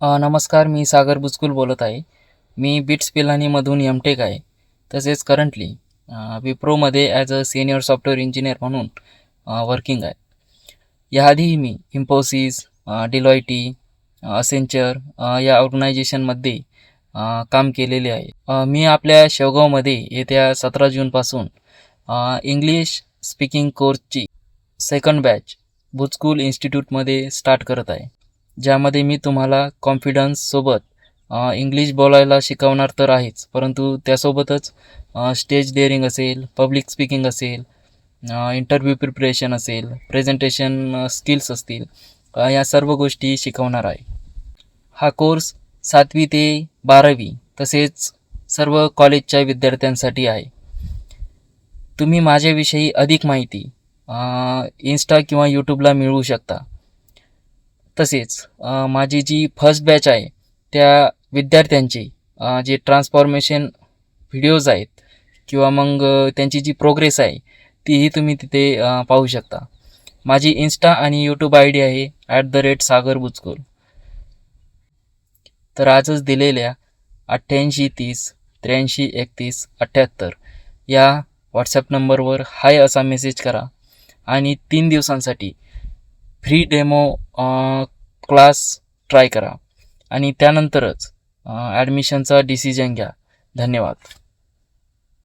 नमस्कार, मी सागर बुचकुल बोलत आहे. मी बिट्स पिलानीमधून एम.टेक आहे. तसेच करंटली विप्रोमध्ये as a senior software engineer म्हणून वर्किंग आहे. याआधीही मी इन्फोसिस, डिलॉयटी, असेंचर या ऑर्गनायझेशनमध्ये काम केलेले आहे. मी आपल्या शेवगावमध्ये येत्या 17 जूनपासून इंग्लिश स्पीकिंग कोर्सची सेकंड बॅच बुचकुल इन्स्टिट्यूटमध्ये स्टार्ट करत आहे. ज्यामध्ये मी तुम्हाला कॉन्फिडन्ससोबत इंग्लिश बोलायला शिकवणार तर आहेच, परंतु त्यासोबतच स्टेज डेअरिंग असेल, पब्लिक स्पीकिंग असेल, इंटरव्ह्यू प्रिपरेशन असेल, प्रेझेंटेशन स्किल्स असतील, या सर्व गोष्टी शिकवणार आहे. हा कोर्स 7वी ते 12वी तसेच सर्व कॉलेजच्या विद्यार्थ्यांसाठी आहे. तुम्ही माझ्याविषयी अधिक माहिती इन्स्टा किंवा यूट्यूबला मिळवू शकता. तसेच माझी जी फर्स्ट बॅच आहे त्या विद्यार्थ्यांचे जे ट्रान्सफॉर्मेशन व्हिडिओज आहेत किंवा मग त्यांची जी प्रोग्रेस आहे तीही तुम्ही तिथे पाहू शकता. माझी इन्स्टा आणि यूट्यूब आय डी आहे @सागर बुचकुल. तर आजच दिलेल्या 88 30 83 31 78 या व्हॉट्सॲप नंबरवर हाय असा मेसेज करा आणि 3 दिवसांसाठी फ्री डेमो क्लास ट्राय करा आणि त्यानंतरच ॲडमिशनचा डिसिजन घ्या. धन्यवाद.